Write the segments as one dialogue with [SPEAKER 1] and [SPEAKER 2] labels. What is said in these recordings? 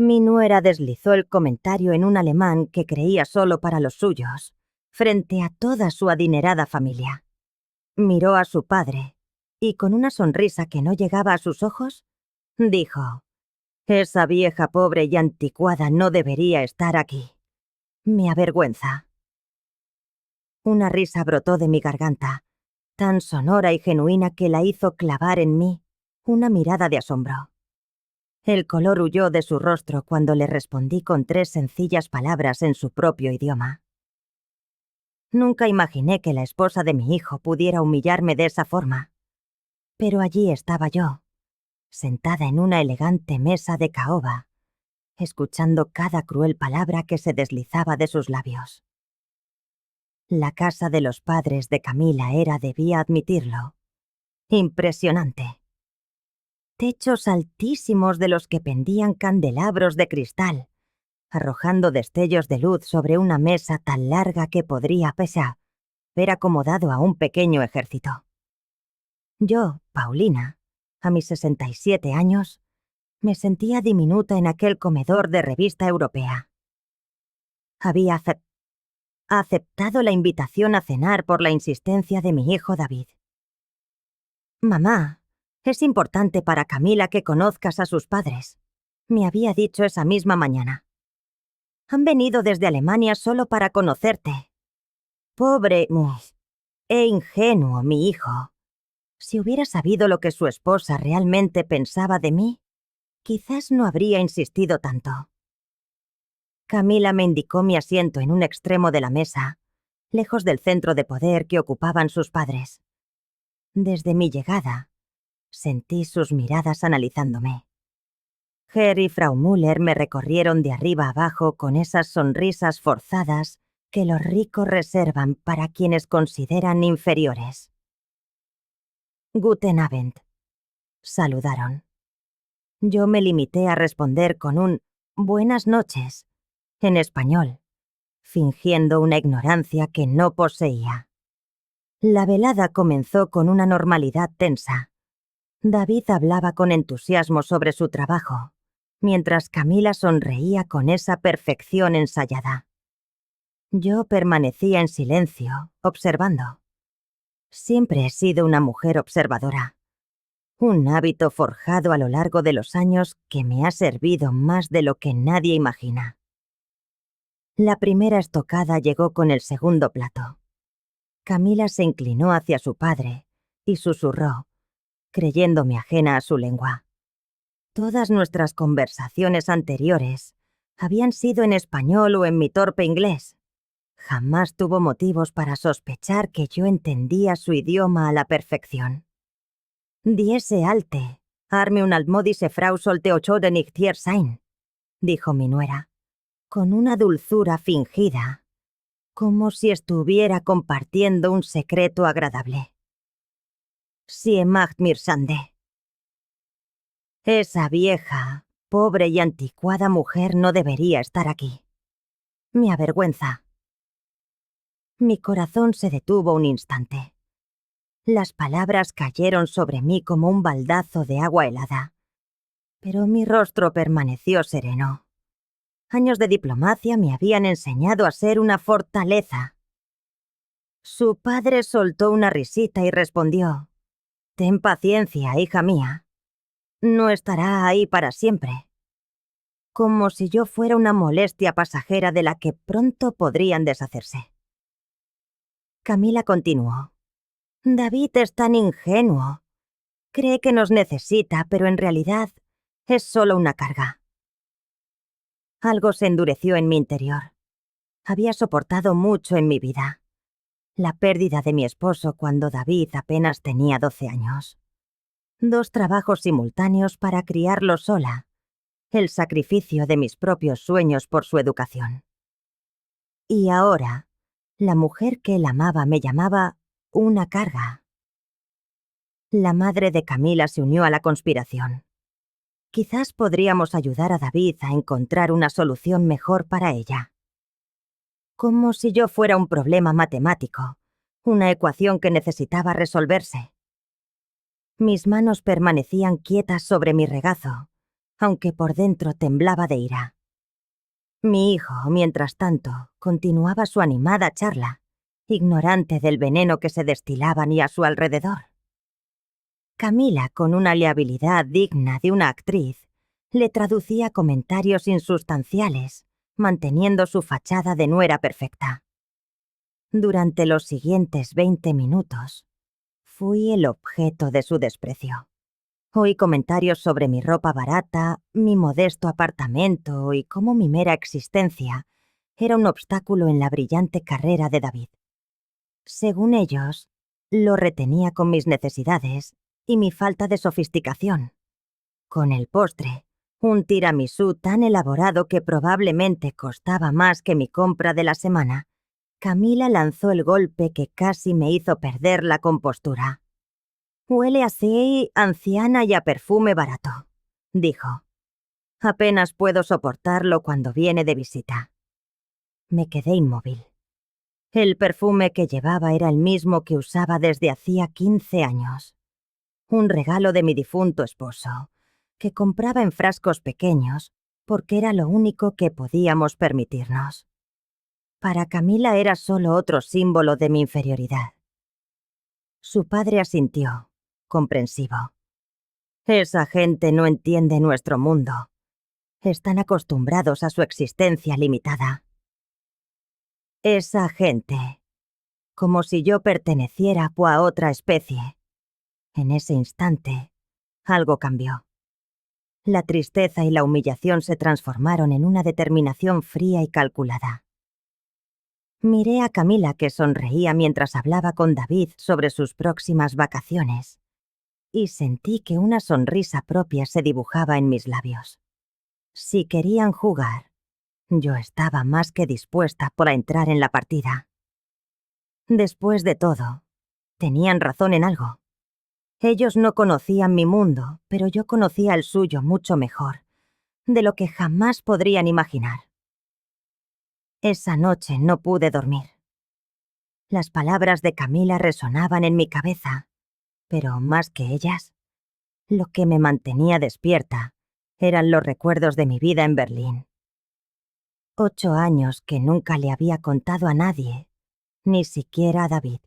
[SPEAKER 1] Mi nuera deslizó el comentario en un alemán que creía solo para los suyos, frente a toda su adinerada familia. Miró a su padre, y con una sonrisa que no llegaba a sus ojos, dijo: «Esa vieja pobre y anticuada no debería estar aquí. Me avergüenza». Una risa brotó de mi garganta, tan sonora y genuina que la hizo clavar en mí una mirada de asombro. El color huyó de su rostro cuando le respondí con 3 sencillas palabras en su propio idioma. Nunca imaginé que la esposa de mi hijo pudiera humillarme de esa forma. Pero allí estaba yo, sentada en una elegante mesa de caoba, escuchando cada cruel palabra que se deslizaba de sus labios. La casa de los padres de Camila era, debía admitirlo, impresionante. Techos altísimos de los que pendían candelabros de cristal, arrojando destellos de luz sobre una mesa tan larga que podría haber acomodado a un pequeño ejército. Yo, Paulina, a mis 67 años, me sentía diminuta en aquel comedor de revista europea. Había aceptado la invitación a cenar por la insistencia de mi hijo David. «Mamá, es importante para Camila que conozcas a sus padres», me había dicho esa misma mañana. «Han venido desde Alemania solo para conocerte». Pobre e ingenuo mi hijo. Si hubiera sabido lo que su esposa realmente pensaba de mí, quizás no habría insistido tanto. Camila me indicó mi asiento en un extremo de la mesa, lejos del centro de poder que ocupaban sus padres. Desde mi llegada, sentí sus miradas analizándome. Herr y Frau Müller me recorrieron de arriba a abajo con esas sonrisas forzadas que los ricos reservan para quienes consideran inferiores. «Guten Abend», saludaron. Yo me limité a responder con un «buenas noches» en español, fingiendo una ignorancia que no poseía. La velada comenzó con una normalidad tensa. David hablaba con entusiasmo sobre su trabajo, mientras Camila sonreía con esa perfección ensayada. Yo permanecía en silencio, observando. Siempre he sido una mujer observadora. Un hábito forjado a lo largo de los años que me ha servido más de lo que nadie imagina. La primera estocada llegó con el segundo plato. Camila se inclinó hacia su padre y susurró, creyéndome ajena a su lengua. Todas nuestras conversaciones anteriores habían sido en español o en mi torpe inglés. Jamás tuvo motivos para sospechar que yo entendía su idioma a la perfección. «Diese alte, arme un almodise Frau sollte ochoden nicht hier sein», dijo mi nuera, con una dulzura fingida, como si estuviera compartiendo un secreto agradable. «Sie macht mir Schande». Esa vieja, pobre y anticuada mujer no debería estar aquí. Me avergüenza. Mi corazón se detuvo un instante. Las palabras cayeron sobre mí como un baldazo de agua helada, pero mi rostro permaneció sereno. Años de diplomacia me habían enseñado a ser una fortaleza. Su padre soltó una risita y respondió: «Ten paciencia, hija mía. No estará ahí para siempre». Como si yo fuera una molestia pasajera de la que pronto podrían deshacerse. Camila continuó: «David es tan ingenuo. Cree que nos necesita, pero en realidad es solo una carga». Algo se endureció en mi interior. Había soportado mucho en mi vida. La pérdida de mi esposo cuando David apenas tenía 12 años. 2 trabajos simultáneos para criarlo sola. El sacrificio de mis propios sueños por su educación. Y ahora, la mujer que él amaba me llamaba una carga. La madre de Camila se unió a la conspiración. Quizás podríamos ayudar a David a encontrar una solución mejor para ella. Como si yo fuera un problema matemático, una ecuación que necesitaba resolverse. Mis manos permanecían quietas sobre mi regazo, aunque por dentro temblaba de ira. Mi hijo, mientras tanto, continuaba su animada charla, ignorante del veneno que se destilaba ni a su alrededor. Camila, con una leabilidad digna de una actriz, le traducía comentarios insustanciales, manteniendo su fachada de nuera perfecta. Durante los siguientes 20 minutos, fui el objeto de su desprecio. Oí comentarios sobre mi ropa barata, mi modesto apartamento y cómo mi mera existencia era un obstáculo en la brillante carrera de David. Según ellos, lo retenía con mis necesidades y mi falta de sofisticación. Con el postre, un tiramisú tan elaborado que probablemente costaba más que mi compra de la semana, Camila lanzó el golpe que casi me hizo perder la compostura. «Huele así, anciana, y a perfume barato», dijo. «Apenas puedo soportarlo cuando viene de visita». Me quedé inmóvil. El perfume que llevaba era el mismo que usaba desde hacía 15 años. Un regalo de mi difunto esposo, que compraba en frascos pequeños porque era lo único que podíamos permitirnos. Para Camila era solo otro símbolo de mi inferioridad. Su padre asintió, comprensivo. «Esa gente no entiende nuestro mundo. Están acostumbrados a su existencia limitada». Esa gente. Como si yo perteneciera a otra especie. En ese instante, algo cambió. La tristeza y la humillación se transformaron en una determinación fría y calculada. Miré a Camila, que sonreía mientras hablaba con David sobre sus próximas vacaciones, y sentí que una sonrisa propia se dibujaba en mis labios. Si querían jugar, yo estaba más que dispuesta a entrar en la partida. Después de todo, tenían razón en algo. Ellos no conocían mi mundo, pero yo conocía el suyo mucho mejor, de lo que jamás podrían imaginar. Esa noche no pude dormir. Las palabras de Camila resonaban en mi cabeza, pero más que ellas, lo que me mantenía despierta eran los recuerdos de mi vida en Berlín. 8 años que nunca le había contado a nadie, ni siquiera a David.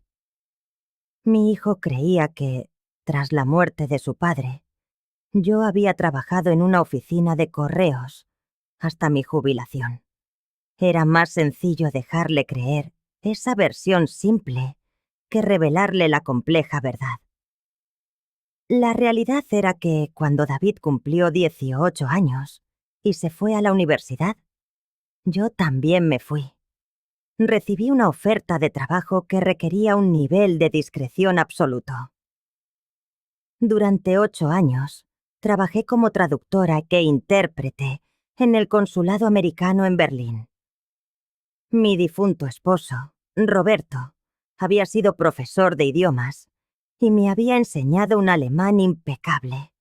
[SPEAKER 1] Mi hijo creía que, tras la muerte de su padre, yo había trabajado en una oficina de correos hasta mi jubilación. Era más sencillo dejarle creer esa versión simple que revelarle la compleja verdad. La realidad era que cuando David cumplió 18 años y se fue a la universidad, yo también me fui. Recibí una oferta de trabajo que requería un nivel de discreción absoluto. Durante 8 años, trabajé como traductora e intérprete en el consulado americano en Berlín. Mi difunto esposo, Roberto, había sido profesor de idiomas y me había enseñado un alemán impecable.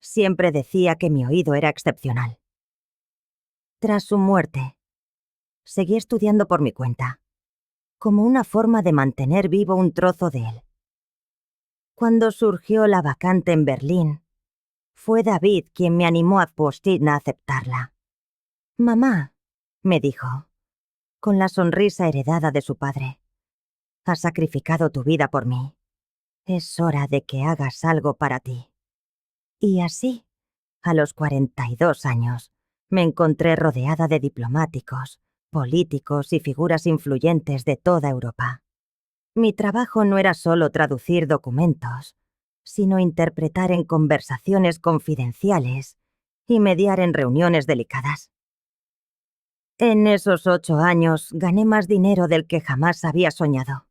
[SPEAKER 1] Siempre decía que mi oído era excepcional. Tras su muerte, seguí estudiando por mi cuenta, como una forma de mantener vivo un trozo de él. Cuando surgió la vacante en Berlín, fue David quien me animó a aceptarla. «Mamá», me dijo, con la sonrisa heredada de su padre, «has sacrificado tu vida por mí. Es hora de que hagas algo para ti». Y así, a los 42 años, me encontré rodeada de diplomáticos, políticos y figuras influyentes de toda Europa. Mi trabajo no era solo traducir documentos, sino interpretar en conversaciones confidenciales y mediar en reuniones delicadas. En esos 8 años gané más dinero del que jamás había soñado,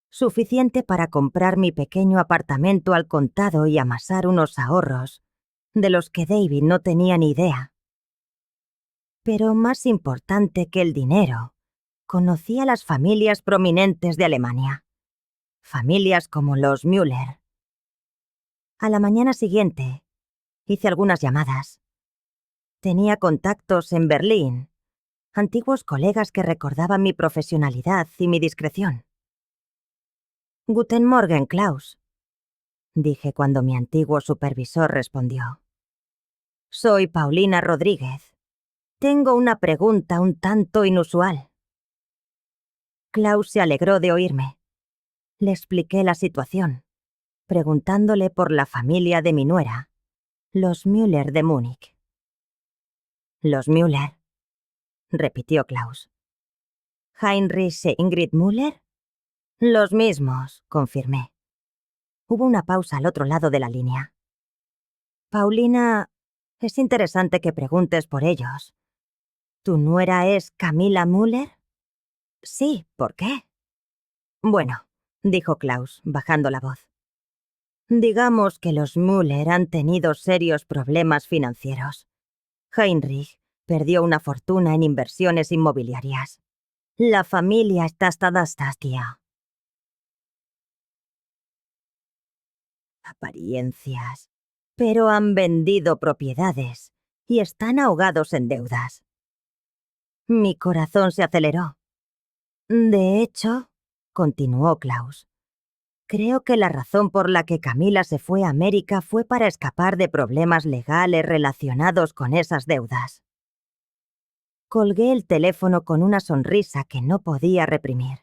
[SPEAKER 1] suficiente para comprar mi pequeño apartamento al contado y amasar unos ahorros de los que David no tenía ni idea. Pero más importante que el dinero, conocí a las familias prominentes de Alemania. Familias como los Müller. A la mañana siguiente, hice algunas llamadas. Tenía contactos en Berlín, antiguos colegas que recordaban mi profesionalidad y mi discreción. «Guten Morgen, Klaus», dije cuando mi antiguo supervisor respondió. Soy Paulina Rodríguez. Tengo una pregunta un tanto inusual. Klaus se alegró de oírme. Le expliqué la situación, preguntándole por la familia de mi nuera, los Müller de Múnich. ¿Los Müller?, repitió Klaus. ¿Heinrich e Ingrid Müller? Los mismos, confirmé. Hubo una pausa al otro lado de la línea. Paulina, es interesante que preguntes por ellos. ¿Tu nuera es Camilla Müller? Sí, ¿por qué? Bueno, dijo Klaus, bajando la voz. Digamos que los Müller han tenido serios problemas financieros. Heinrich perdió una fortuna en inversiones inmobiliarias. La familia está hasta apariencias, pero han vendido propiedades y están ahogados en deudas. Mi corazón se aceleró. De hecho, continuó Klaus, creo que la razón por la que Camila se fue a América fue para escapar de problemas legales relacionados con esas deudas. Colgué el teléfono con una sonrisa que no podía reprimir.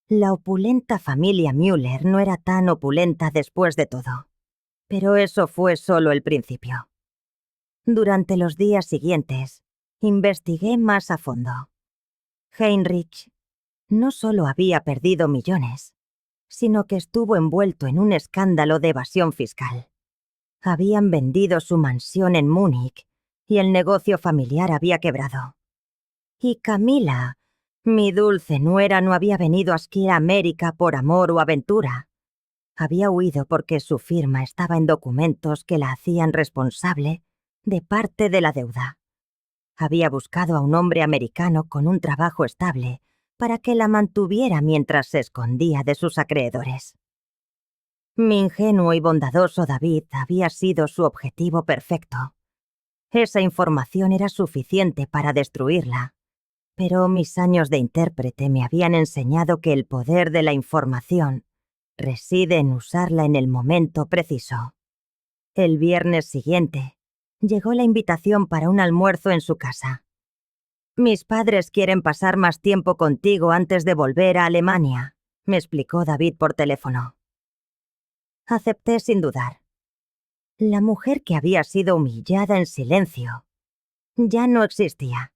[SPEAKER 1] La opulenta familia Müller no era tan opulenta después de todo. Pero eso fue solo el principio. Durante los días siguientes, investigué más a fondo. Heinrich no solo había perdido millones, sino que estuvo envuelto en un escándalo de evasión fiscal. Habían vendido su mansión en Múnich y el negocio familiar había quebrado. Y Camila, mi dulce nuera, no había venido aquí a América por amor o aventura. Había huido porque su firma estaba en documentos que la hacían responsable de parte de la deuda. Había buscado a un hombre americano con un trabajo estable para que la mantuviera mientras se escondía de sus acreedores. Mi ingenuo y bondadoso David había sido su objetivo perfecto. Esa información era suficiente para destruirla, pero mis años de intérprete me habían enseñado que el poder de la información reside en usarla en el momento preciso. El viernes siguiente, llegó la invitación para un almuerzo en su casa. Mis padres quieren pasar más tiempo contigo antes de volver a Alemania, me explicó David por teléfono. Acepté sin dudar. La mujer que había sido humillada en silencio ya no existía.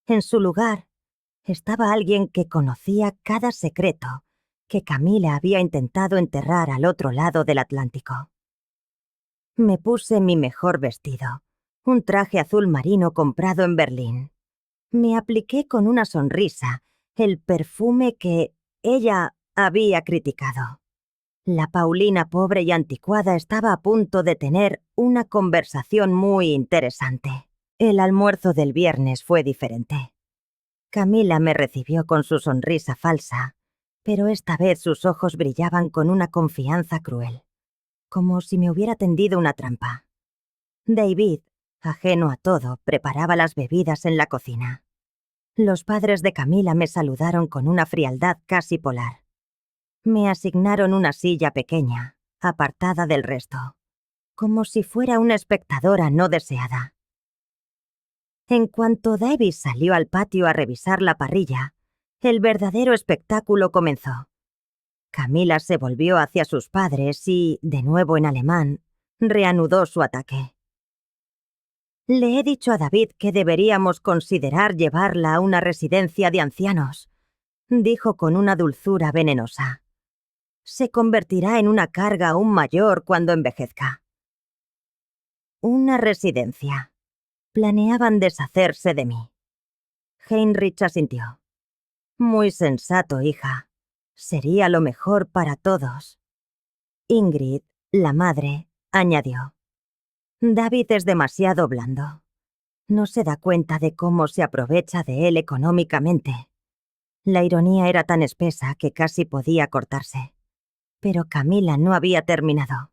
[SPEAKER 1] En su lugar estaba alguien que conocía cada secreto que Camila había intentado enterrar al otro lado del Atlántico. Me puse mi mejor vestido, un traje azul marino comprado en Berlín. Me apliqué con una sonrisa el perfume que ella había criticado. La Paulina pobre y anticuada estaba a punto de tener una conversación muy interesante. El almuerzo del viernes fue diferente. Camila me recibió con su sonrisa falsa, pero esta vez sus ojos brillaban con una confianza cruel, como si me hubiera tendido una trampa. David, ajeno a todo, preparaba las bebidas en la cocina. Los padres de Camila me saludaron con una frialdad casi polar. Me asignaron una silla pequeña, apartada del resto, como si fuera una espectadora no deseada. En cuanto David salió al patio a revisar la parrilla, el verdadero espectáculo comenzó. Camila se volvió hacia sus padres y, de nuevo en alemán, reanudó su ataque. Le he dicho a David que deberíamos considerar llevarla a una residencia de ancianos, dijo con una dulzura venenosa. Se convertirá en una carga aún mayor cuando envejezca. Una residencia. Planeaban deshacerse de mí. Heinrich asintió. Muy sensato, hija. Sería lo mejor para todos. Ingrid, la madre, añadió. David es demasiado blando. No se da cuenta de cómo se aprovecha de él económicamente. La ironía era tan espesa que casi podía cortarse. Pero Camila no había terminado.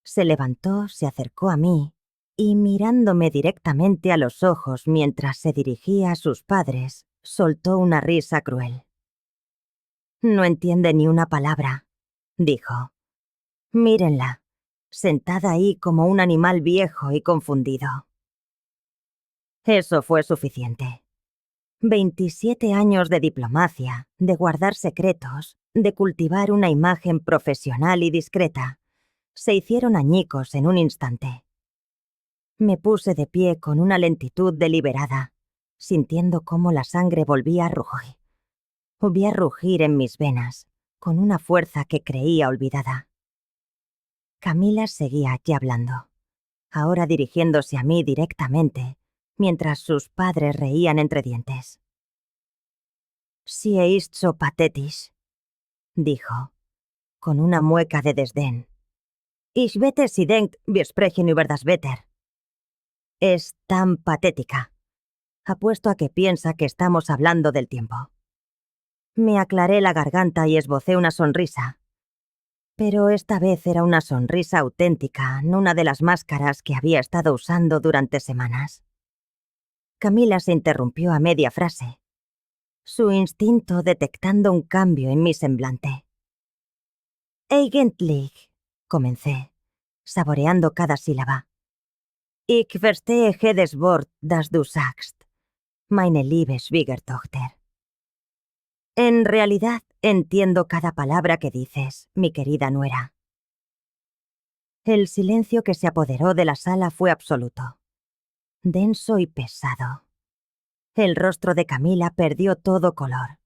[SPEAKER 1] Se levantó, se acercó a mí y, mirándome directamente a los ojos mientras se dirigía a sus padres, soltó una risa cruel. No entiende ni una palabra, dijo. Mírenla. sentada ahí como un animal viejo y confundido. Eso fue suficiente. 27 años de diplomacia, de guardar secretos, de cultivar una imagen profesional y discreta, se hicieron añicos en un instante. Me puse de pie con una lentitud deliberada, sintiendo cómo la sangre volvía a rugir. Volvía a rugir en mis venas, con una fuerza que creía olvidada. Camila seguía allí hablando, ahora dirigiéndose a mí directamente, mientras sus padres reían entre dientes. «Sie ist so pathetisch», dijo, con una mueca de desdén. «Ich wette, sie denkt, wir sprechen über das Wetter». Es tan patética. Apuesto a que piensa que estamos hablando del tiempo. Me aclaré la garganta y esbocé una sonrisa. Pero esta vez era una sonrisa auténtica, no una de las máscaras que había estado usando durante semanas. Camila se interrumpió a media frase, su instinto detectando un cambio en mi semblante. «Eigentlich», comencé, saboreando cada sílaba. «Ich verstehe jedes Wort, das du sagst, meine liebe Schwiegertochter». En realidad, entiendo cada palabra que dices, mi querida nuera. El silencio que se apoderó de la sala fue absoluto, denso y pesado. El rostro de Camila perdió todo color,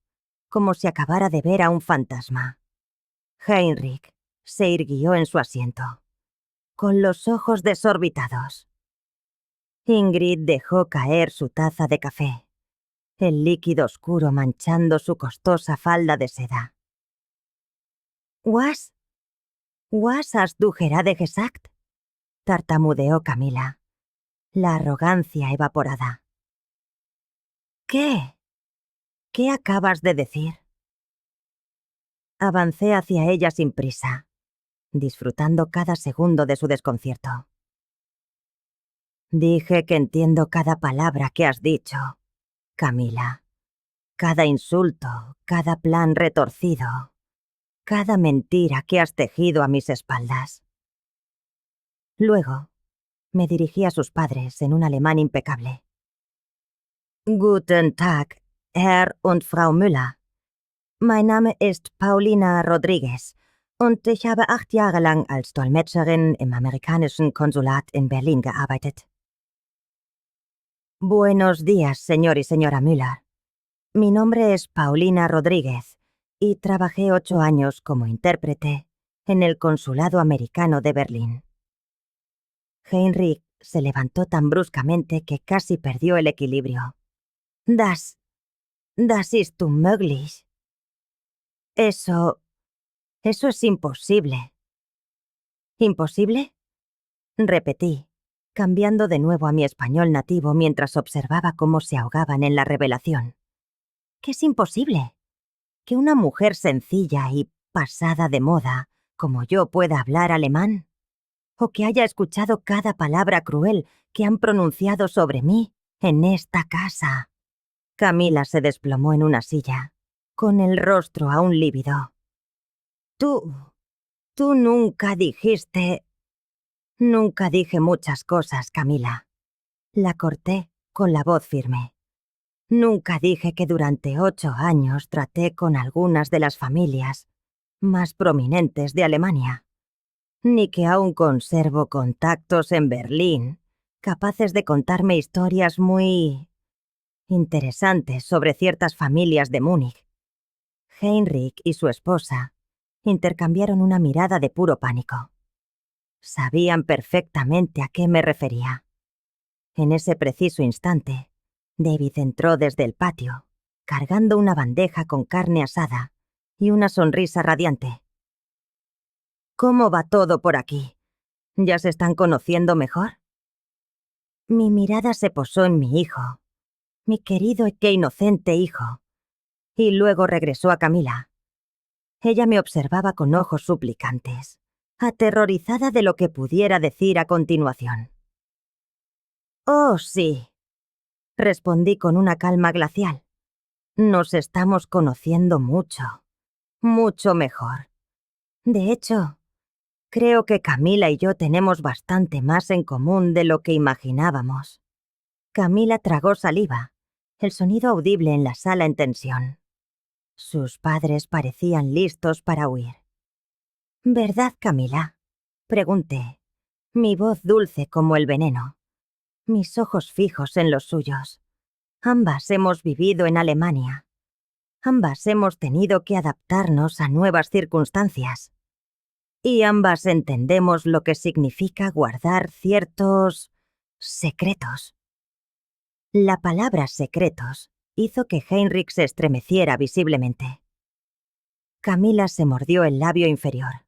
[SPEAKER 1] como si acabara de ver a un fantasma. Heinrich se irguió en su asiento, con los ojos desorbitados. Ingrid dejó caer su taza de café, el líquido oscuro manchando su costosa falda de seda. «Was hast du gerade gesagt?», tartamudeó Camila, la arrogancia evaporada. «¿Qué? ¿Qué acabas de decir?». Avancé hacia ella sin prisa, disfrutando cada segundo de su desconcierto. «Dije que entiendo cada palabra que has dicho, Camila. Cada insulto, cada plan retorcido, cada mentira que has tejido a mis espaldas». Luego, me dirigí a sus padres en un alemán impecable. «Guten Tag, Herr und Frau Müller. Mein Name ist Paulina Rodriguez und ich habe 8 Jahre lang als Dolmetscherin im amerikanischen Konsulat in Berlin gearbeitet». «Buenos días, señor y señora Müller. Mi nombre es Paulina Rodríguez y trabajé 8 años como intérprete en el Consulado Americano de Berlín». Heinrich se levantó tan bruscamente que casi perdió el equilibrio. Das ist unmöglich». Eso es imposible». «¿Imposible?», repetí, cambiando de nuevo a mi español nativo mientras observaba cómo se ahogaban en la revelación. ¿Qué es imposible? ¿Que una mujer sencilla y pasada de moda como yo pueda hablar alemán? ¿O que haya escuchado cada palabra cruel que han pronunciado sobre mí en esta casa? Camila se desplomó en una silla, con el rostro aún lívido. Tú nunca dijiste... Nunca dije muchas cosas, Camila. La corté con la voz firme. Nunca dije que durante 8 años traté con algunas de las familias más prominentes de Alemania, ni que aún conservo contactos en Berlín, capaces de contarme historias muy interesantes sobre ciertas familias de Múnich. Heinrich y su esposa intercambiaron una mirada de puro pánico. Sabían perfectamente a qué me refería. En ese preciso instante, David entró desde el patio, cargando una bandeja con carne asada y una sonrisa radiante. «¿Cómo va todo por aquí? ¿Ya se están conociendo mejor?». Mi mirada se posó en mi hijo, mi querido y qué inocente hijo, y luego regresó a Camila. Ella me observaba con ojos suplicantes, aterrorizada de lo que pudiera decir a continuación. «Oh, sí», respondí con una calma glacial. «Nos estamos conociendo mucho, mucho mejor. De hecho, Creo que Camila y yo tenemos bastante más en común de lo que imaginábamos. Camila tragó saliva, el sonido audible en la sala en tensión. Sus padres parecían listos para huir. ¿Verdad, Camila?, pregunté, mi voz dulce como el veneno, mis ojos fijos en los suyos. Ambas hemos vivido en Alemania. Ambas hemos tenido que adaptarnos a nuevas circunstancias. Y ambas entendemos lo que significa guardar ciertos secretos. La palabra secretos hizo que Heinrich se estremeciera visiblemente. Camila se mordió el labio inferior,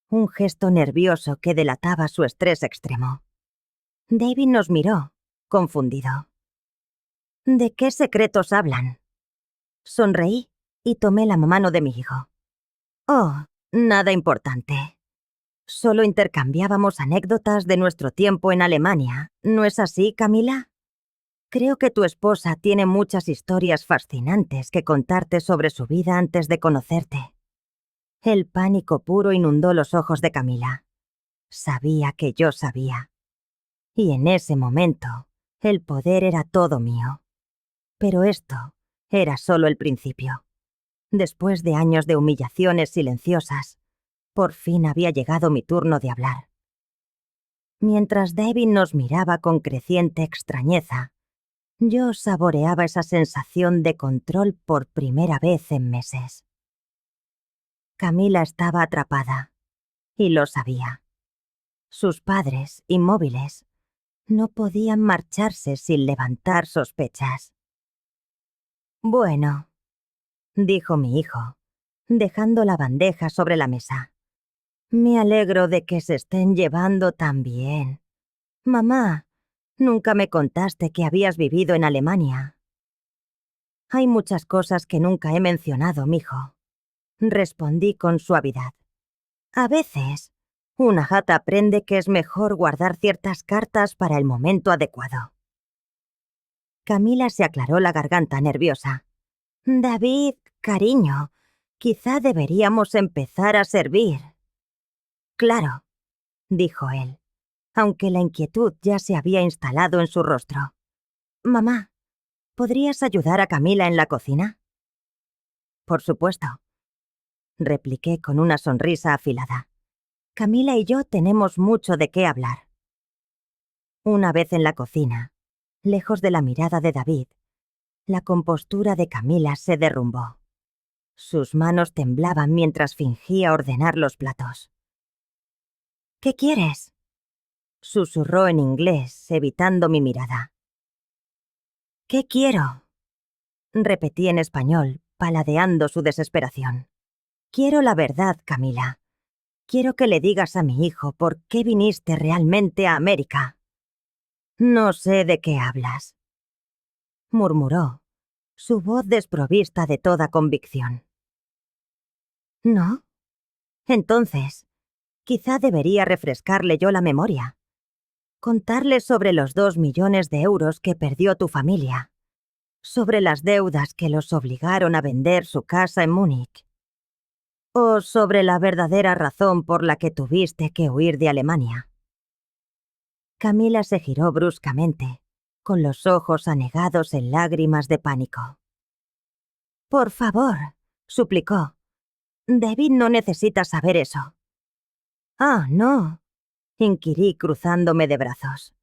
[SPEAKER 1] un gesto nervioso que delataba su estrés extremo. David nos miró, confundido. ¿De qué secretos hablan? Sonreí y tomé la mano de mi hijo. Oh, nada importante. Solo intercambiábamos anécdotas de nuestro tiempo en Alemania, ¿no es así, Camila? Creo que tu esposa tiene muchas historias fascinantes que contarte sobre su vida antes de conocerte. El pánico puro inundó los ojos de Camila. Sabía que yo sabía. Y en ese momento, el poder era todo mío. Pero esto era solo el principio. Después de años de humillaciones silenciosas, por fin había llegado mi turno de hablar. Mientras David nos miraba con creciente extrañeza, yo saboreaba esa sensación de control por primera vez en meses. Camila estaba atrapada, y lo sabía. Sus padres, inmóviles, no podían marcharse sin levantar sospechas. Bueno, dijo mi hijo, dejando la bandeja sobre la mesa. Me alegro de que se estén llevando tan bien. Mamá, nunca me contaste que habías vivido en Alemania. Hay muchas cosas que nunca he mencionado, mijo, respondí con suavidad. A veces, una gata aprende que es mejor guardar ciertas cartas para el momento adecuado. Camila se aclaró la garganta nerviosa. David, cariño, quizá deberíamos empezar a servir. Claro, dijo él, aunque la inquietud ya se había instalado en su rostro. Mamá, ¿podrías ayudar a Camila en la cocina? Por supuesto, repliqué con una sonrisa afilada. Camila y yo tenemos mucho de qué hablar. Una vez en la cocina, lejos de la mirada de David, la compostura de Camila se derrumbó. Sus manos temblaban mientras fingía ordenar los platos. ¿Qué quieres?, susurró en inglés, evitando mi mirada. ¿Qué quiero?, repetí en español, paladeando su desesperación. Quiero la verdad, Camila. Quiero que le digas a mi hijo por qué viniste realmente a América. No sé de qué hablas, murmuró, su voz desprovista de toda convicción. ¿No? Entonces, quizá debería refrescarle yo la memoria. Contarle sobre los 2 millones de euros que perdió tu familia, sobre las deudas que los obligaron a vender su casa en Múnich, o sobre la verdadera razón por la que tuviste que huir de Alemania. Camila se giró bruscamente, con los ojos anegados en lágrimas de pánico. Por favor, suplicó. David no necesita saber eso. Ah, no, inquirí cruzándome de brazos.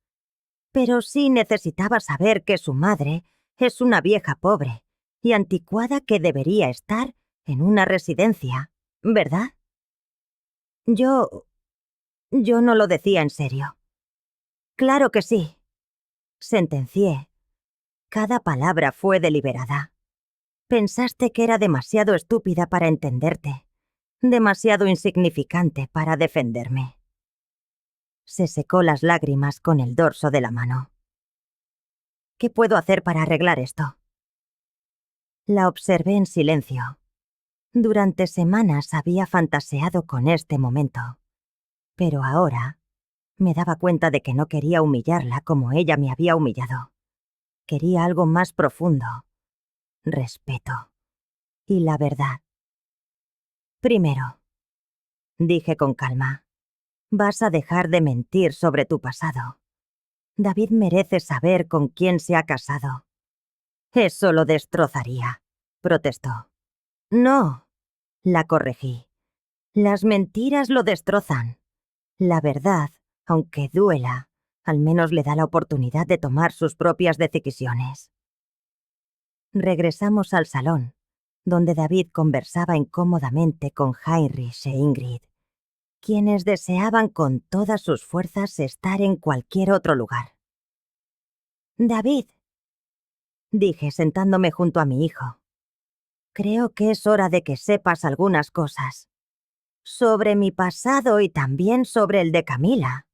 [SPEAKER 1] Pero sí necesitaba saber que su madre es una vieja pobre y anticuada que debería estar en una residencia, ¿verdad? Yo no lo decía en serio. Claro que sí, sentencié. Cada palabra fue deliberada. Pensaste que era demasiado estúpida para entenderte, demasiado insignificante para defenderme. Se secó las lágrimas con el dorso de la mano. ¿Qué puedo hacer para arreglar esto? La observé en silencio. Durante semanas había fantaseado con este momento, pero ahora me daba cuenta de que no quería humillarla como ella me había humillado. Quería algo más profundo, respeto y la verdad. Primero, dije con calma, Vas a dejar de mentir sobre tu pasado. David merece saber con quién se ha casado. Eso lo destrozaría, protestó. No, la corregí. Las mentiras lo destrozan. La verdad, aunque duela, al menos le da la oportunidad de tomar sus propias decisiones. Regresamos al salón, donde David conversaba incómodamente con Heinrich e Ingrid, quienes deseaban con todas sus fuerzas estar en cualquier otro lugar. David, dije sentándome junto a mi hijo, creo que es hora de que sepas algunas cosas. Sobre mi pasado y también sobre el de Camila.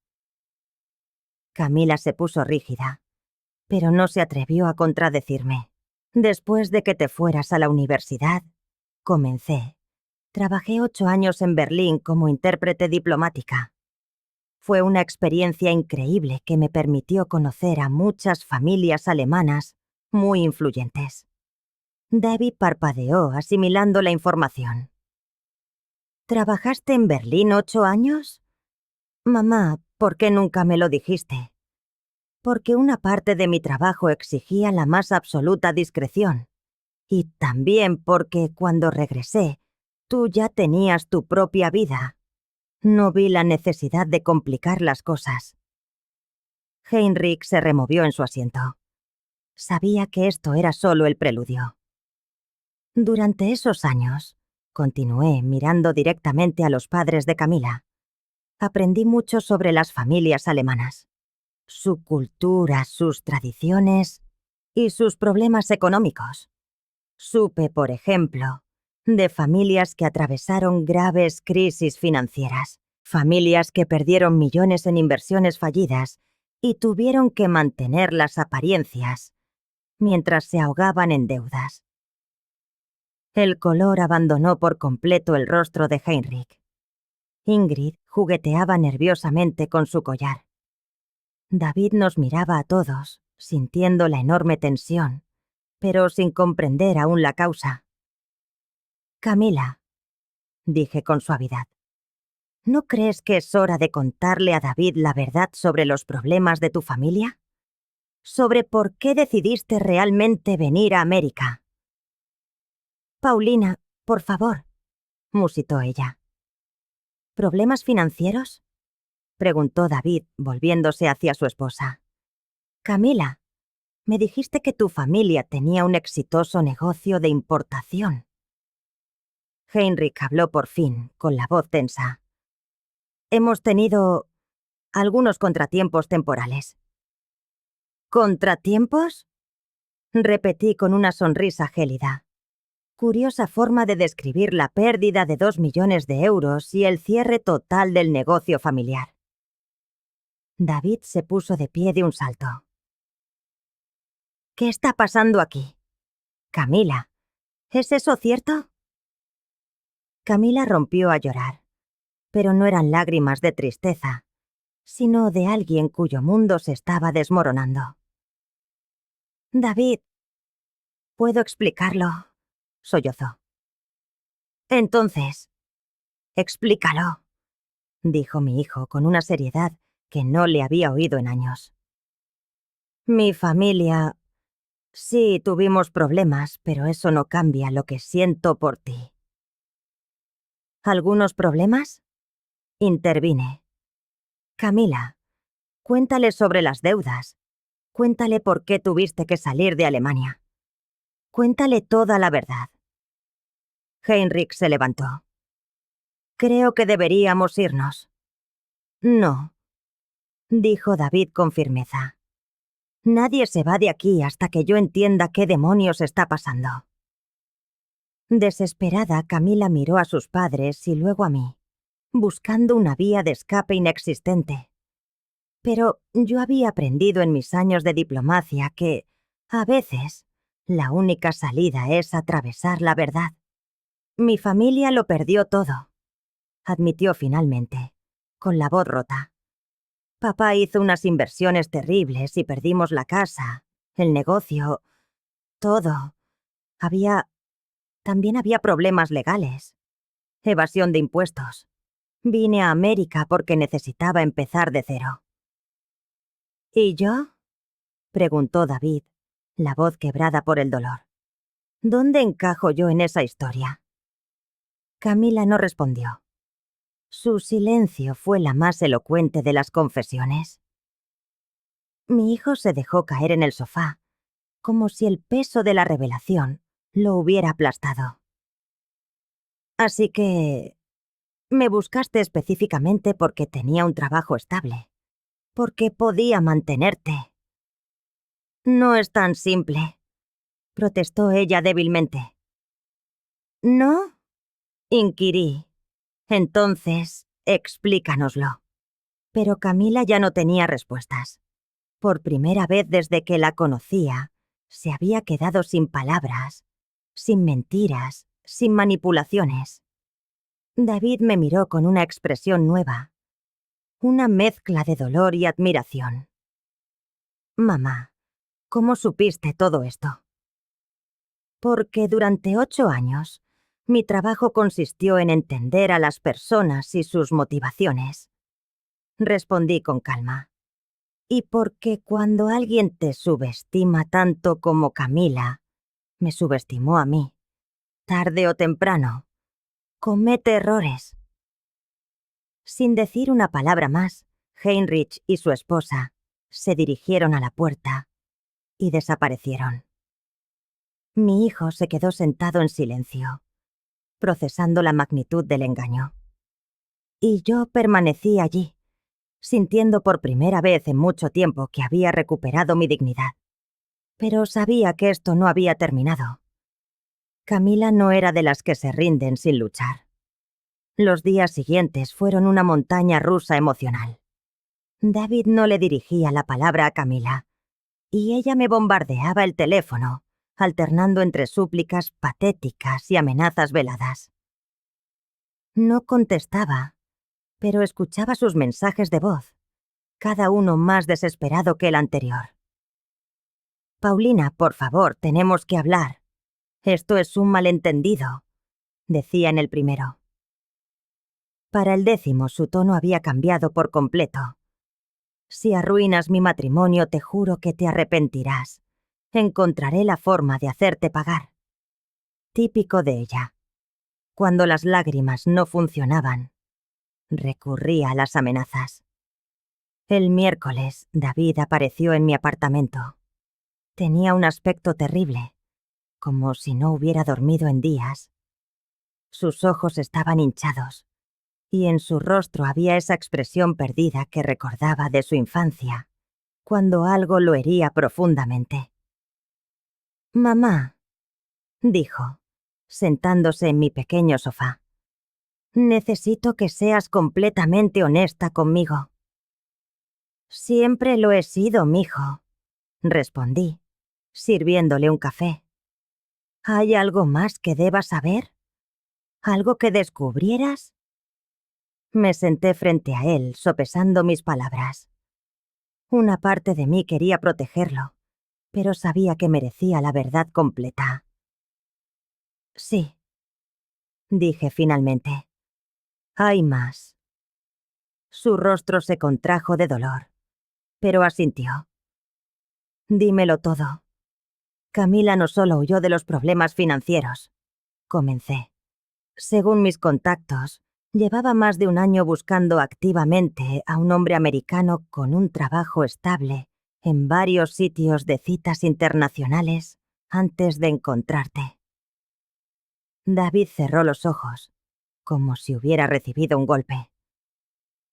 [SPEAKER 1] Camila se puso rígida, pero no se atrevió a contradecirme. Después de que te fueras a la universidad, comencé. Trabajé 8 años en Berlín como intérprete diplomática. Fue una experiencia increíble que me permitió conocer a muchas familias alemanas muy influyentes. David parpadeó asimilando la información. ¿Trabajaste en Berlín 8 años? Mamá, ¿por qué nunca me lo dijiste? Porque una parte de mi trabajo exigía la más absoluta discreción. Y también porque cuando regresé, tú ya tenías tu propia vida. No vi la necesidad de complicar las cosas. Heinrich se removió en su asiento. Sabía que esto era solo el preludio. Durante esos años, continué mirando directamente a los padres de Camila, aprendí mucho sobre las familias alemanas, su cultura, sus tradiciones y sus problemas económicos. Supe, por ejemplo, de familias que atravesaron graves crisis financieras, familias que perdieron millones en inversiones fallidas y tuvieron que mantener las apariencias mientras se ahogaban en deudas. El color abandonó por completo el rostro de Heinrich. Ingrid jugueteaba nerviosamente con su collar. David nos miraba a todos, sintiendo la enorme tensión, pero sin comprender aún la causa. Camila, dije con suavidad, ¿no crees que es hora de contarle a David la verdad sobre los problemas de tu familia? ¿Sobre por qué decidiste realmente venir a América? Paulina, por favor, musitó ella. ¿Problemas financieros? Preguntó David, volviéndose hacia su esposa. Camila, me dijiste que tu familia tenía un exitoso negocio de importación. Heinrich habló por fin, con la voz tensa. Hemos tenido algunos contratiempos temporales. ¿Contratiempos? Repetí con una sonrisa gélida. Curiosa forma de describir la pérdida de 2 millones de euros y el cierre total del negocio familiar. David se puso de pie de un salto. ¿Qué está pasando aquí? Camila, ¿es eso cierto? Camila rompió a llorar, pero no eran lágrimas de tristeza, sino de alguien cuyo mundo se estaba desmoronando. David, puedo explicarlo, sollozó. Entonces, explícalo, dijo mi hijo con una seriedad que no le había oído en años. Mi familia... Sí, tuvimos problemas, pero eso no cambia lo que siento por ti. ¿Algunos problemas? Intervine. Camila, cuéntale sobre las deudas. Cuéntale por qué tuviste que salir de Alemania. Cuéntale toda la verdad. Heinrich se levantó. Creo que deberíamos irnos. No, dijo David con firmeza. Nadie se va de aquí hasta que yo entienda qué demonios está pasando. Desesperada, Camila miró a sus padres y luego a mí, buscando una vía de escape inexistente. Pero yo había aprendido en mis años de diplomacia que, a veces, la única salida es atravesar la verdad. Mi familia lo perdió todo, admitió finalmente, con la voz rota. Papá hizo unas inversiones terribles y perdimos la casa, el negocio, todo. También había problemas legales, evasión de impuestos. Vine a América porque necesitaba empezar de cero. ¿Y yo? Preguntó David, la voz quebrada por el dolor. ¿Dónde encajo yo en esa historia? Camila no respondió. Su silencio fue la más elocuente de las confesiones. Mi hijo se dejó caer en el sofá, como si el peso de la revelación lo hubiera aplastado. Así que me buscaste específicamente porque tenía un trabajo estable, porque podía mantenerte. No es tan simple, protestó ella débilmente. ¿No? Inquirí. Entonces, explícanoslo. Pero Camila ya no tenía respuestas. Por primera vez desde que la conocía, se había quedado sin palabras, sin mentiras, sin manipulaciones. David me miró con una expresión nueva, una mezcla de dolor y admiración. Mamá, ¿cómo supiste todo esto? Porque durante 8 años, mi trabajo consistió en entender a las personas y sus motivaciones. Respondí con calma. Y porque cuando alguien te subestima tanto como Camila, me subestimó a mí, tarde o temprano, comete errores. Sin decir una palabra más, Heinrich y su esposa se dirigieron a la puerta y desaparecieron. Mi hijo se quedó sentado en silencio, procesando la magnitud del engaño. Y yo permanecí allí, sintiendo por primera vez en mucho tiempo que había recuperado mi dignidad. Pero sabía que esto no había terminado. Camila no era de las que se rinden sin luchar. Los días siguientes fueron una montaña rusa emocional. David no le dirigía la palabra a Camila, y ella me bombardeaba el teléfono, alternando entre súplicas patéticas y amenazas veladas. No contestaba, pero escuchaba sus mensajes de voz, cada uno más desesperado que el anterior. Paulina, por favor, tenemos que hablar. Esto es un malentendido, decía en el primero. Para el 10º su tono había cambiado por completo. Si arruinas mi matrimonio, te juro que te arrepentirás. Encontraré la forma de hacerte pagar. Típico de ella. Cuando las lágrimas no funcionaban, recurría a las amenazas. El miércoles, David apareció en mi apartamento. Tenía un aspecto terrible, como si no hubiera dormido en días. Sus ojos estaban hinchados, y en su rostro había esa expresión perdida que recordaba de su infancia, cuando algo lo hería profundamente. «Mamá», dijo, sentándose en mi pequeño sofá, «necesito que seas completamente honesta conmigo». «Siempre lo he sido, mijo», respondí, sirviéndole un café. «¿Hay algo más que debas saber? ¿Algo que descubrieras?» Me senté frente a él, sopesando mis palabras. Una parte de mí quería protegerlo, pero sabía que merecía la verdad completa. «Sí», dije finalmente. «Hay más». Su rostro se contrajo de dolor, pero asintió. «Dímelo todo». Camila no solo huyó de los problemas financieros. Comencé. Según mis contactos, llevaba más de un año buscando activamente a un hombre americano con un trabajo estable en varios sitios de citas internacionales antes de encontrarte. David cerró los ojos, como si hubiera recibido un golpe.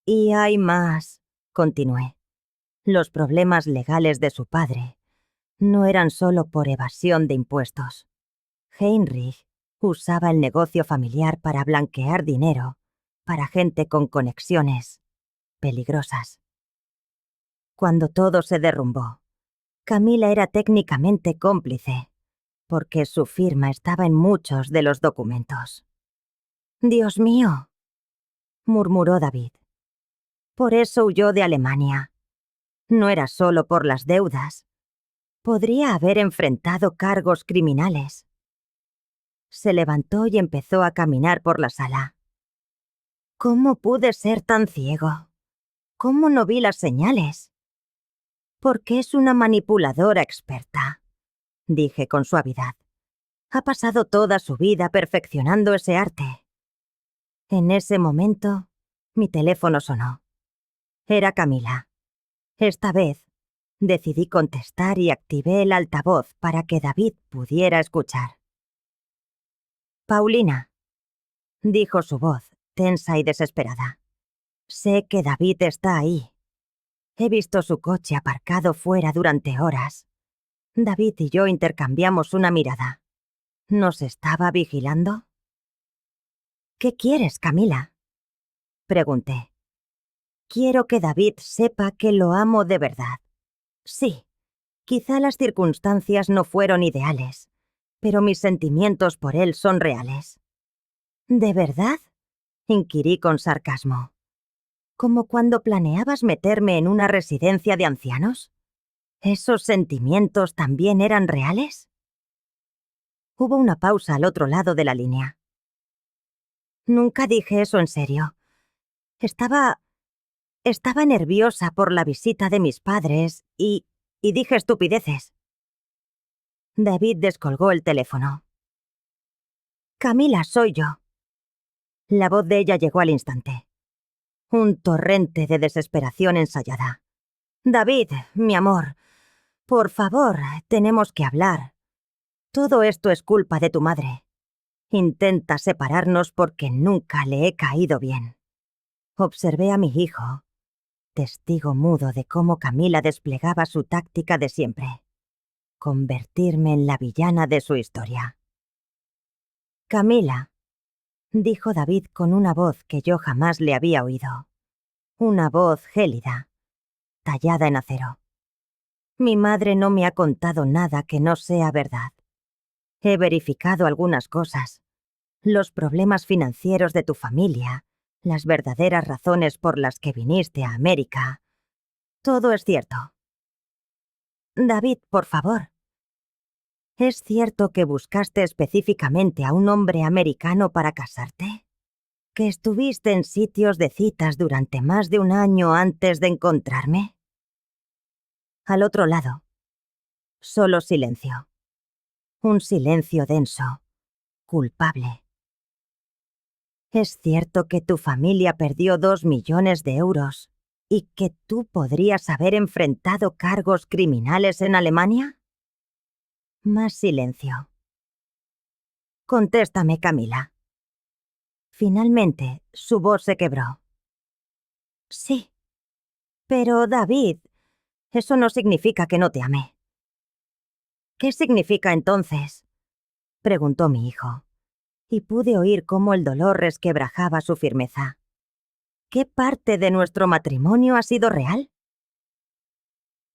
[SPEAKER 1] «Y hay más», continué. Los problemas legales de su padre no eran solo por evasión de impuestos. Heinrich usaba el negocio familiar para blanquear dinero para gente con conexiones peligrosas. Cuando todo se derrumbó, Camila era técnicamente cómplice, porque su firma estaba en muchos de los documentos. «Dios mío», murmuró David. «Por eso huyó de Alemania. No era solo por las deudas. Podría haber enfrentado cargos criminales». Se levantó y empezó a caminar por la sala. ¿Cómo pude ser tan ciego? ¿Cómo no vi las señales? Porque es una manipuladora experta, dije con suavidad. Ha pasado toda su vida perfeccionando ese arte. En ese momento, mi teléfono sonó. Era Camila. Esta vez, decidí contestar y activé el altavoz para que David pudiera escuchar. Paulina, dijo su voz, tensa y desesperada. Sé que David está ahí. He visto su coche aparcado fuera durante horas. David y yo intercambiamos una mirada. ¿Nos estaba vigilando? ¿Qué quieres, Camila? Pregunté. Quiero que David sepa que lo amo de verdad. Sí, quizá las circunstancias no fueron ideales, pero mis sentimientos por él son reales. ¿De verdad? Inquirí con sarcasmo. ¿Como cuando planeabas meterme en una residencia de ancianos? ¿Esos sentimientos también eran reales? Hubo una pausa al otro lado de la línea. Nunca dije eso en serio. Estaba nerviosa por la visita de mis padres y dije estupideces. David descolgó el teléfono. Camila, soy yo. La voz de ella llegó al instante. Un torrente de desesperación ensayada. David, mi amor, por favor, tenemos que hablar. Todo esto es culpa de tu madre. Intenta separarnos porque nunca le he caído bien. Observé a mi hijo, testigo mudo de cómo Camila desplegaba su táctica de siempre. Convertirme en la villana de su historia. Camila, dijo David con una voz que yo jamás le había oído. Una voz gélida, tallada en acero. Mi madre no me ha contado nada que no sea verdad. He verificado algunas cosas. Los problemas financieros de tu familia, las verdaderas razones por las que viniste a América. Todo es cierto. David, por favor. ¿Es cierto que buscaste específicamente a un hombre americano para casarte? ¿Que estuviste en sitios de citas durante más de un año antes de encontrarme? Al otro lado, solo silencio. Un silencio denso, culpable. ¿Es cierto que tu familia perdió 2 millones de euros y que tú podrías haber enfrentado cargos criminales en Alemania? Más silencio. Contéstame, Camila. Finalmente, su voz se quebró. Sí. Pero, David, eso no significa que no te ame. ¿Qué significa entonces? Preguntó mi hijo, y pude oír cómo el dolor resquebrajaba su firmeza. ¿Qué parte de nuestro matrimonio ha sido real?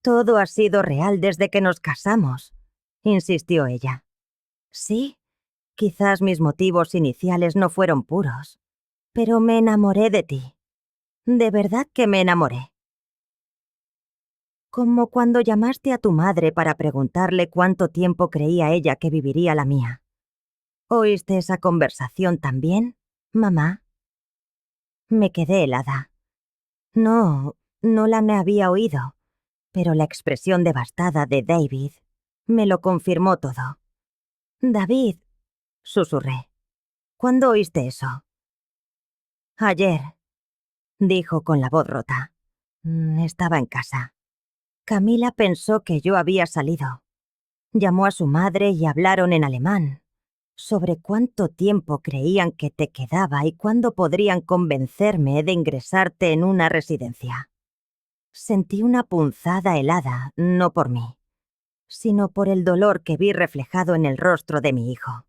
[SPEAKER 1] Todo ha sido real desde que nos casamos, insistió ella. Sí, quizás mis motivos iniciales no fueron puros, pero me enamoré de ti. De verdad que me enamoré. Como cuando llamaste a tu madre para preguntarle cuánto tiempo creía ella que viviría la mía. ¿Oíste esa conversación también, mamá? Me quedé helada. No la me había oído, pero la expresión devastada de David me lo confirmó todo. David, susurré. ¿Cuándo oíste eso? Ayer, dijo con la voz rota. Estaba en casa. Camila pensó que yo había salido. Llamó a su madre y hablaron en alemán sobre cuánto tiempo creían que te quedaba y cuándo podrían convencerme de ingresarte en una residencia. Sentí una punzada helada, no por mí, sino por el dolor que vi reflejado en el rostro de mi hijo.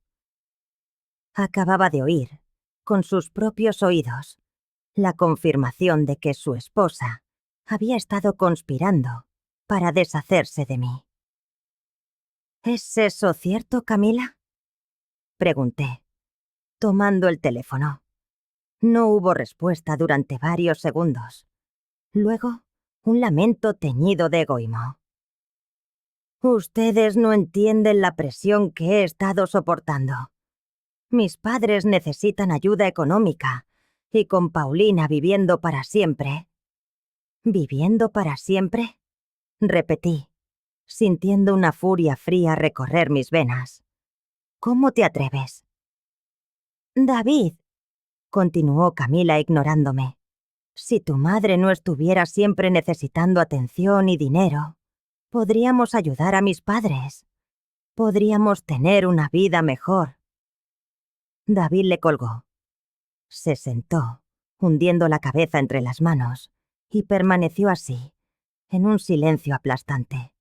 [SPEAKER 1] Acababa de oír, con sus propios oídos, la confirmación de que su esposa había estado conspirando para deshacerse de mí. ¿Es eso cierto, Camila? Pregunté, tomando el teléfono. No hubo respuesta durante varios segundos. Luego, un lamento teñido de egoísmo. Ustedes no entienden la presión que he estado soportando. Mis padres necesitan ayuda económica Y con Paulina viviendo para siempre. ¿Viviendo para siempre? Repetí, sintiendo una furia fría recorrer mis venas. ¿Cómo te atreves? David, continuó Camila ignorándome. Si tu madre no estuviera siempre necesitando atención y dinero, podríamos ayudar a mis padres. Podríamos tener una vida mejor. David le colgó. Se sentó, hundiendo la cabeza entre las manos, y permaneció así, en un silencio aplastante,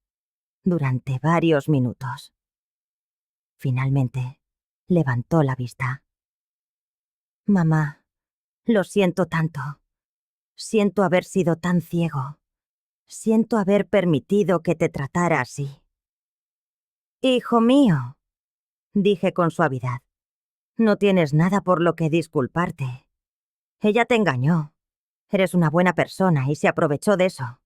[SPEAKER 1] durante varios minutos. Finalmente, levantó la vista. Mamá, lo siento tanto. Siento haber sido tan ciego. Siento haber permitido que te tratara así. Hijo mío, dije con suavidad, no tienes nada por lo que disculparte. Ella te engañó. Eres una buena persona y se aprovechó de eso.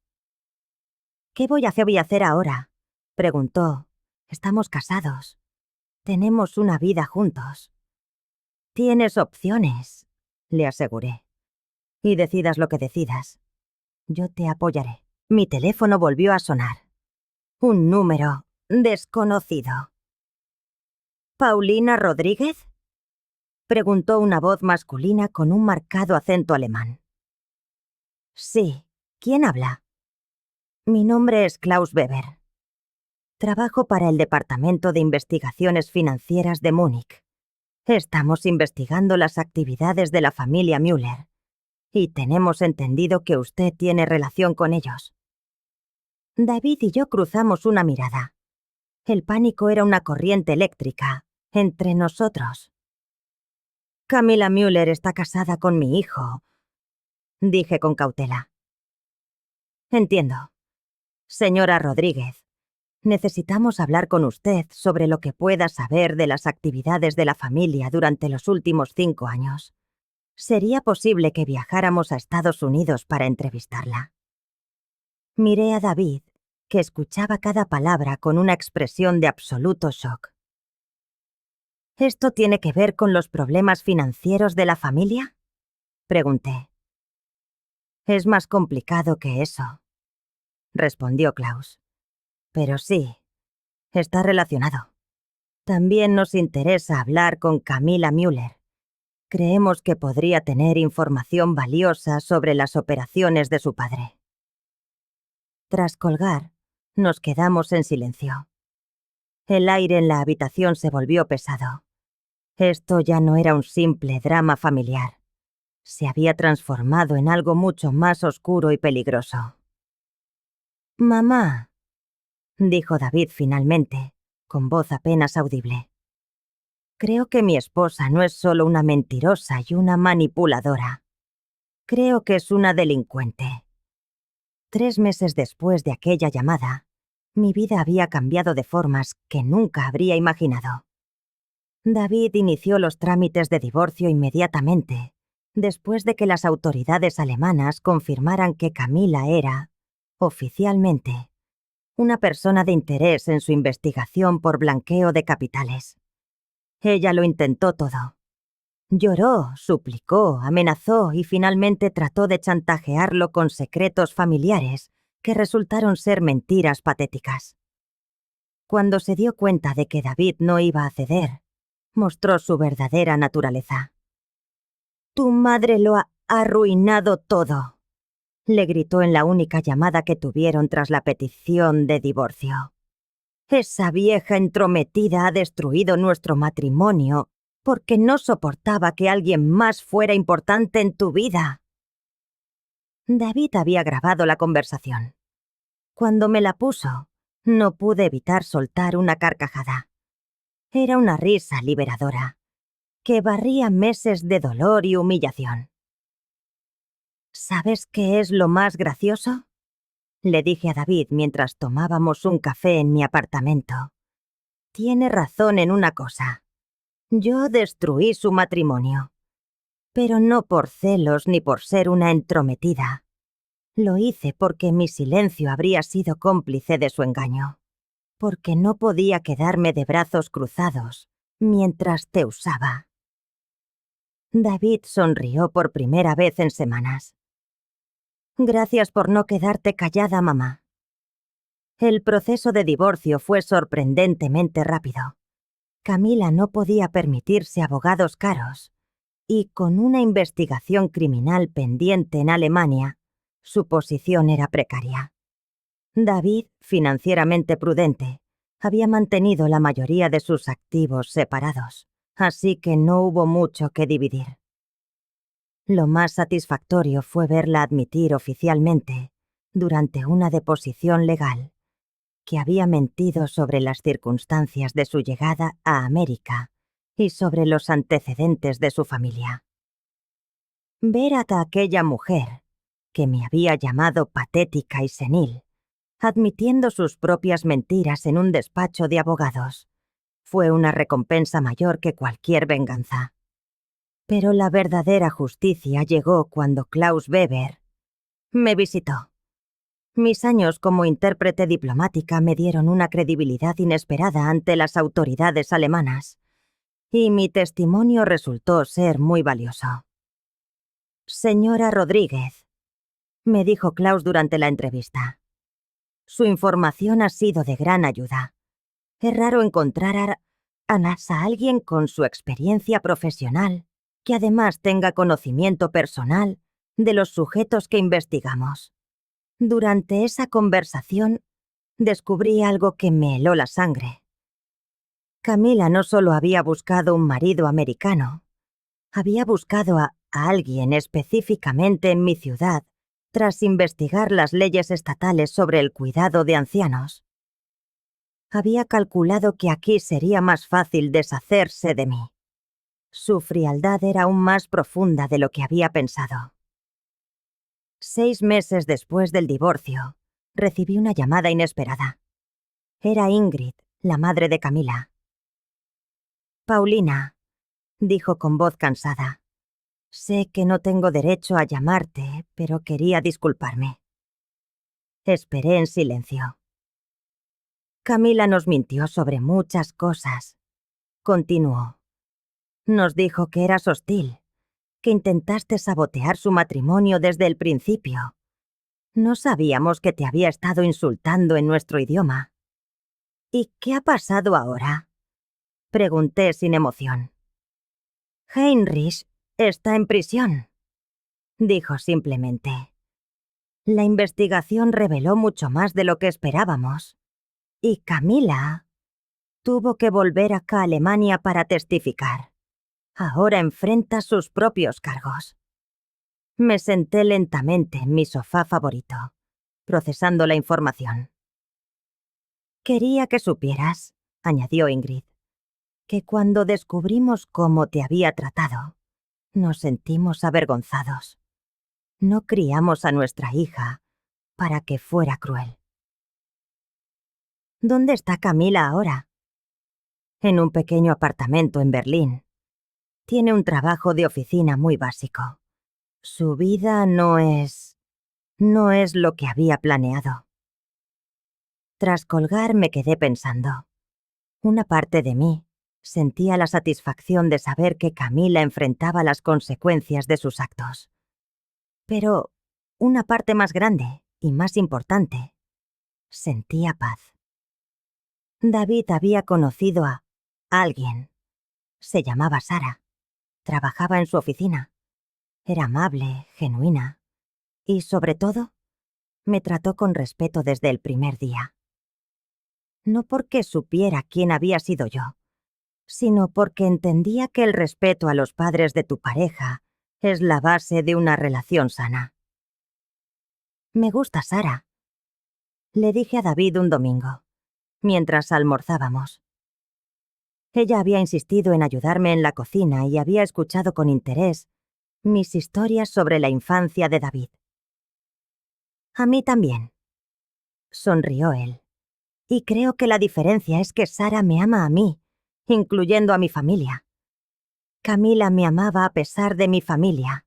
[SPEAKER 1] ¿Qué voy a hacer ahora? Preguntó. Estamos casados. Tenemos una vida juntos. Tienes opciones, le aseguré. Y decidas lo que decidas. Yo te apoyaré. Mi teléfono volvió a sonar. Un número desconocido. ¿Paulina Rodríguez? Preguntó una voz masculina con un marcado acento alemán. Sí. ¿Quién habla? Mi nombre es Klaus Weber. Trabajo para el Departamento de Investigaciones Financieras de Múnich. Estamos investigando las actividades de la familia Müller y tenemos entendido que usted tiene relación con ellos. David y yo cruzamos una mirada. El pánico era una corriente eléctrica entre nosotros. Camila Müller está casada con mi hijo, dije con cautela. Entiendo. Señora Rodríguez, necesitamos hablar con usted sobre lo que pueda saber de las actividades de la familia durante los últimos 5 años. ¿Sería posible que viajáramos a Estados Unidos para entrevistarla? Miré a David, que escuchaba cada palabra con una expresión de absoluto shock. ¿Esto tiene que ver con los problemas financieros de la familia? Pregunté. Es más complicado que eso, respondió Klaus. Pero sí, está relacionado. También nos interesa hablar con Camila Müller. Creemos que podría tener información valiosa sobre las operaciones de su padre. Tras colgar, nos quedamos en silencio. El aire en la habitación se volvió pesado. Esto ya no era un simple drama familiar. Se había transformado en algo mucho más oscuro y peligroso. Mamá, dijo David finalmente, con voz apenas audible. Creo que mi esposa no es solo una mentirosa y una manipuladora. Creo que es una delincuente. 3 meses después de aquella llamada, mi vida había cambiado de formas que nunca habría imaginado. David inició los trámites de divorcio inmediatamente, después de que las autoridades alemanas confirmaran que Camila era, oficialmente, una persona de interés en su investigación por blanqueo de capitales. Ella lo intentó todo. Lloró, suplicó, amenazó y finalmente trató de chantajearlo con secretos familiares que resultaron ser mentiras patéticas. Cuando se dio cuenta de que David no iba a ceder, mostró su verdadera naturaleza. «Tu madre lo ha arruinado todo», le gritó en la única llamada que tuvieron tras la petición de divorcio. «Esa vieja entrometida ha destruido nuestro matrimonio porque no soportaba que alguien más fuera importante en tu vida». David había grabado la conversación. Cuando me la puso, no pude evitar soltar una carcajada. Era una risa liberadora, que barría meses de dolor y humillación. ¿Sabes qué es lo más gracioso?, le dije a David mientras tomábamos un café en mi apartamento. Tiene razón en una cosa. Yo destruí su matrimonio. Pero no por celos ni por ser una entrometida. Lo hice porque mi silencio habría sido cómplice de su engaño. Porque no podía quedarme de brazos cruzados mientras te usaba. David sonrió por primera vez en semanas. Gracias por no quedarte callada, mamá. El proceso de divorcio fue sorprendentemente rápido. Camila no podía permitirse abogados caros, y con una investigación criminal pendiente en Alemania, su posición era precaria. David, financieramente prudente, había mantenido la mayoría de sus activos separados, así que no hubo mucho que dividir. Lo más satisfactorio fue verla admitir oficialmente, durante una deposición legal, que había mentido sobre las circunstancias de su llegada a América y sobre los antecedentes de su familia. Ver a aquella mujer, que me había llamado patética y senil, admitiendo sus propias mentiras en un despacho de abogados, fue una recompensa mayor que cualquier venganza. Pero la verdadera justicia llegó cuando Klaus Weber me visitó. Mis años como intérprete diplomática me dieron una credibilidad inesperada ante las autoridades alemanas, y mi testimonio resultó ser muy valioso. Señora Rodríguez, me dijo Klaus durante la entrevista, su información ha sido de gran ayuda. Es raro encontrar a alguien con su experiencia profesional, que además tenga conocimiento personal de los sujetos que investigamos. Durante esa conversación, descubrí algo que me heló la sangre. Camila no solo había buscado un marido americano, había buscado a alguien específicamente en mi ciudad tras investigar las leyes estatales sobre el cuidado de ancianos. Había calculado que aquí sería más fácil deshacerse de mí. Su frialdad era aún más profunda de lo que había pensado. 6 meses después del divorcio, recibí una llamada inesperada. Era Ingrid, la madre de Camila. Paulina, dijo con voz cansada. Sé que no tengo derecho a llamarte, pero quería disculparme. Esperé en silencio. Camila nos mintió sobre muchas cosas. Continuó. Nos dijo que eras hostil, que intentaste sabotear su matrimonio desde el principio. No sabíamos que te había estado insultando en nuestro idioma. ¿Y qué ha pasado ahora?, pregunté sin emoción. Heinrich está en prisión, dijo simplemente. La investigación reveló mucho más de lo que esperábamos. Y Camila tuvo que volver acá a Alemania para testificar. Ahora enfrenta sus propios cargos. Me senté lentamente en mi sofá favorito, procesando la información. Quería que supieras, añadió Ingrid, que cuando descubrimos cómo te había tratado, nos sentimos avergonzados. No criamos a nuestra hija para que fuera cruel. ¿Dónde está Camila ahora? En un pequeño apartamento en Berlín. Tiene un trabajo de oficina muy básico. Su vida no es lo que había planeado. Tras colgar me quedé pensando. Una parte de mí sentía la satisfacción de saber que Camila enfrentaba las consecuencias de sus actos. Pero una parte más grande y más importante, sentía paz. David había conocido a alguien. Se llamaba Sara. Trabajaba en su oficina. Era amable, genuina. Y, sobre todo, me trató con respeto desde el primer día. No porque supiera quién había sido yo, sino porque entendía que el respeto a los padres de tu pareja es la base de una relación sana. Me gusta Sara, le dije a David un domingo, mientras almorzábamos. Ella había insistido en ayudarme en la cocina y había escuchado con interés mis historias sobre la infancia de David. A mí también, sonrió él. Y creo que la diferencia es que Sara me ama a mí, incluyendo a mi familia. Camila me amaba a pesar de mi familia.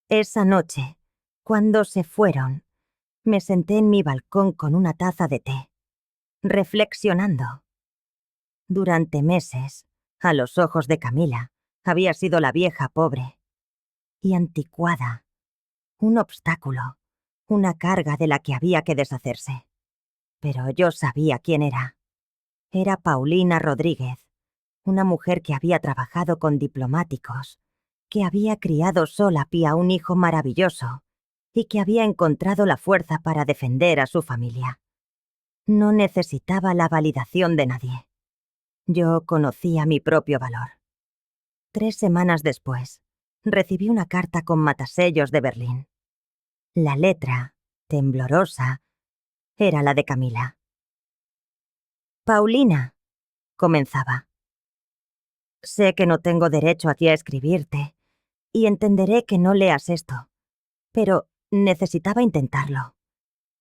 [SPEAKER 1] Esa noche, cuando se fueron, me senté en mi balcón con una taza de té, reflexionando. Durante meses, a los ojos de Camila, había sido la vieja pobre y anticuada, un obstáculo, una carga de la que había que deshacerse. Pero yo sabía quién era. Era Paulina Rodríguez, una mujer que había trabajado con diplomáticos, que había criado sola a un hijo maravilloso y que había encontrado la fuerza para defender a su familia. No necesitaba la validación de nadie. Yo conocía mi propio valor. 3 semanas después, recibí una carta con matasellos de Berlín. La letra, temblorosa, era la de Camila. Paulina, comenzaba. Sé que no tengo derecho aquí a escribirte, y entenderé que no leas esto, pero necesitaba intentarlo.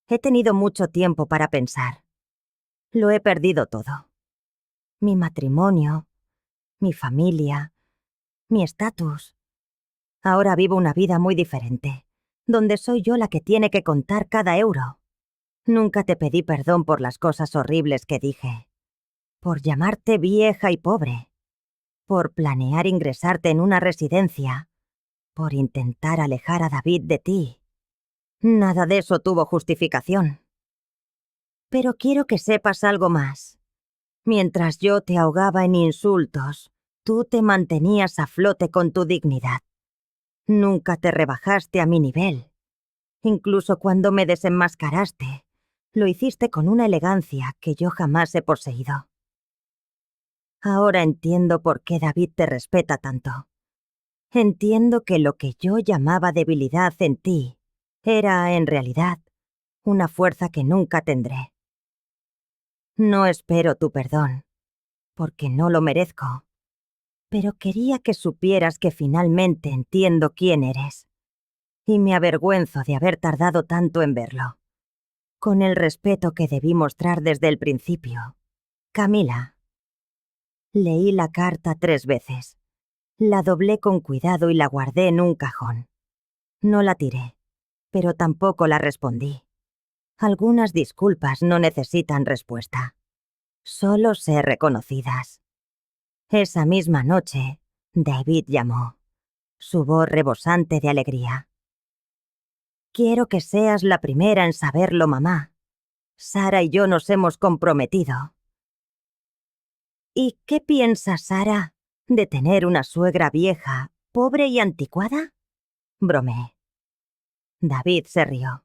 [SPEAKER 1] He tenido mucho tiempo para pensar. Lo he perdido todo. Mi matrimonio, mi familia, mi estatus. Ahora vivo una vida muy diferente, donde soy yo la que tiene que contar cada euro. Nunca te pedí perdón por las cosas horribles que dije, por llamarte vieja y pobre, por planear ingresarte en una residencia, por intentar alejar a David de ti. Nada de eso tuvo justificación. Pero quiero que sepas algo más. Mientras yo te ahogaba en insultos, tú te mantenías a flote con tu dignidad. Nunca te rebajaste a mi nivel. Incluso cuando me desenmascaraste, lo hiciste con una elegancia que yo jamás he poseído. Ahora entiendo por qué David te respeta tanto. Entiendo que lo que yo llamaba debilidad en ti era, en realidad, una fuerza que nunca tendré. No espero tu perdón, porque no lo merezco, pero quería que supieras que finalmente entiendo quién eres, y me avergüenzo de haber tardado tanto en verlo. Con el respeto que debí mostrar desde el principio. Camila. Leí la carta 3 veces. La doblé con cuidado y la guardé en un cajón. No la tiré, pero tampoco la respondí. Algunas disculpas no necesitan respuesta. Solo ser reconocidas. Esa misma noche, David llamó, su voz rebosante de alegría. Quiero que seas la primera en saberlo, mamá. Sara y yo nos hemos comprometido. ¿Y qué piensa Sara de tener una suegra vieja, pobre y anticuada? Bromeé. David se rió.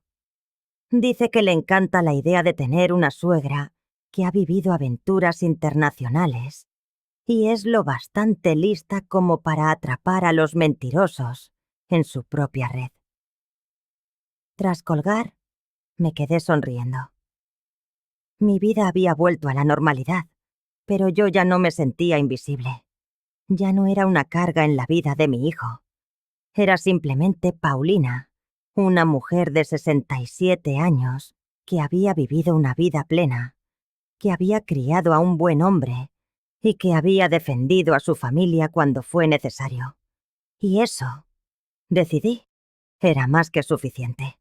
[SPEAKER 1] Dice que le encanta la idea de tener una suegra que ha vivido aventuras internacionales y es lo bastante lista como para atrapar a los mentirosos en su propia red. Tras colgar, me quedé sonriendo. Mi vida había vuelto a la normalidad, pero yo ya no me sentía invisible. Ya no era una carga en la vida de mi hijo. Era simplemente Paulina, una mujer de 67 años que había vivido una vida plena, que había criado a un buen hombre y que había defendido a su familia cuando fue necesario. Y eso, decidí, era más que suficiente.